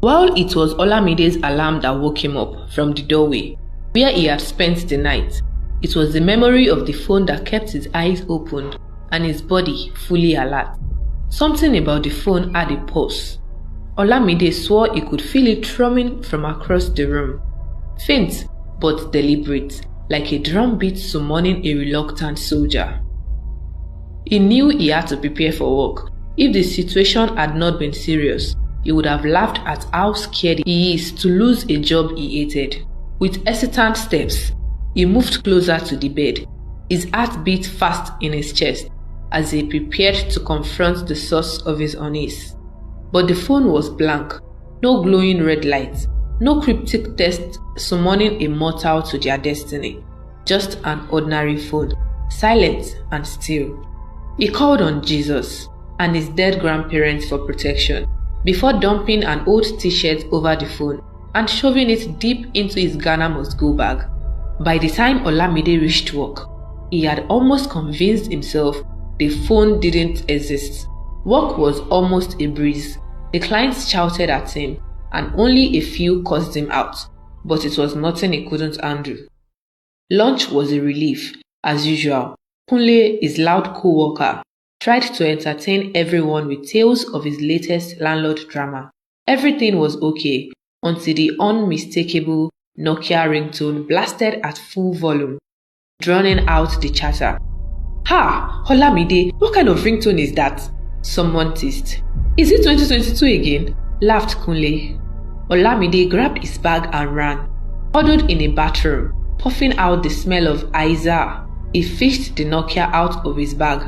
While it was Olamide's alarm that woke him up from the doorway, where he had spent the night, it was the memory of the phone that kept his eyes open and his body fully alert. Something about the phone had a pulse. Olamide swore he could feel it thrumming from across the room. Faint but deliberate, like a drum beat summoning a reluctant soldier. He knew he had to prepare for work. If the situation had not been serious, he would have laughed at how scared he is to lose a job he hated. With hesitant steps, he moved closer to the bed. His heart beat fast in his chest as he prepared to confront the source of his unease. But the phone was blank, no glowing red light, no cryptic text summoning a mortal to their destiny. Just an ordinary phone, silent and still. He called on Jesus and his dead grandparents for protection, before dumping an old t-shirt over the phone and shoving it deep into his Ghana must-go bag. By the time Olamide reached work, he had almost convinced himself the phone didn't exist. Work was almost a breeze. The clients shouted at him, and only a few cursed him out, but it was nothing he couldn't handle. Lunch was a relief, as usual. Kunle, his loud co-worker, tried to entertain everyone with tales of his latest landlord drama. Everything was okay until the unmistakable Nokia ringtone blasted at full volume, drowning out the chatter. "Ha! Olamide, what kind of ringtone is that?" someone teased. "Is it 2022 again?" laughed Kunle. Olamide grabbed his bag and ran. Huddled in a bathroom, puffing out the smell of Aiza, he fished the Nokia out of his bag.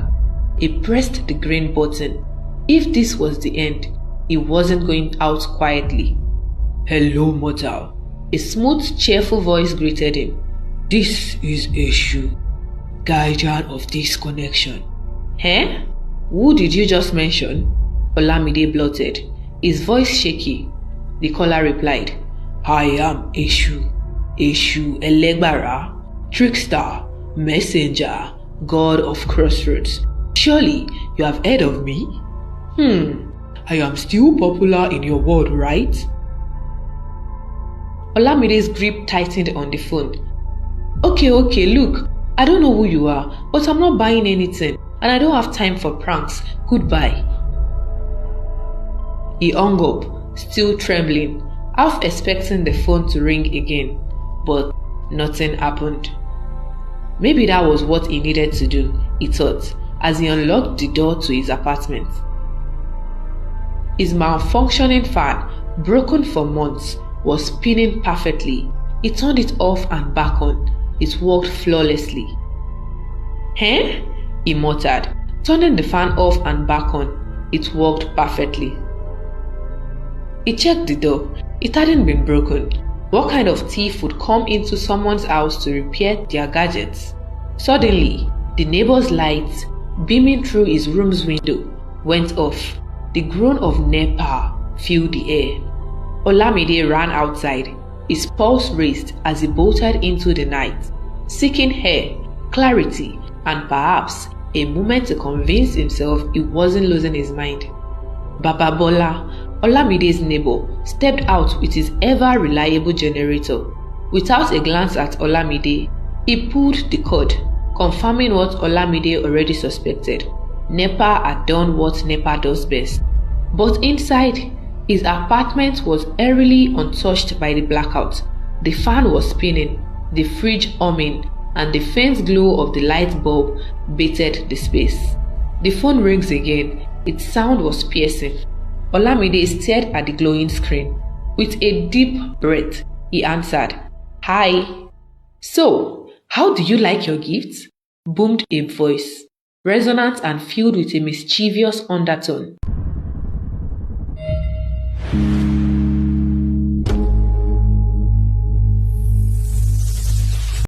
He pressed the green button. If this was the end, he wasn't going out quietly. "Hello, mortal." A smooth, cheerful voice greeted him. "This is Eshu, guardian of this connection." "Eh? Who did you just mention?" Olamide blurted, his voice shaky. The caller replied, "I am Eshu. Eshu Elegbara, trickster, messenger, god of crossroads. Surely you have heard of me? I am still popular in your world, right?" Olamide's grip tightened on the phone. Okay, look, I don't know who you are, but I'm not buying anything, and I don't have time for pranks. Goodbye." He hung up, still trembling, half expecting the phone to ring again, but nothing happened. Maybe that was what he needed to do, he thought, as he unlocked the door to his apartment. His malfunctioning fan, broken for months, was spinning perfectly. He turned it off and back on. It worked flawlessly. "Eh?" he muttered, turning the fan off and back on. It worked perfectly. He checked the door. It hadn't been broken. What kind of thief would come into someone's house to repair their gadgets? Suddenly, the neighbor's lights, beaming through his room's window, went off. The groan of NEPA filled the air. Olamide ran outside, his pulse raced as he bolted into the night, seeking air, clarity, and perhaps a moment to convince himself he wasn't losing his mind. Baba Bola, Olamide's neighbor, stepped out with his ever-reliable generator. Without a glance at Olamide, he pulled the cord, confirming what Olamide already suspected. NEPA had done what NEPA does best. But inside, his apartment was eerily untouched by the blackout. The fan was spinning, the fridge humming, and the faint glow of the light bulb bathed the space. The phone rings again. Its sound was piercing. Olamide stared at the glowing screen. With a deep breath, he answered, "Hi." "So, how do you like your gifts?" boomed a voice, resonant and filled with a mischievous undertone.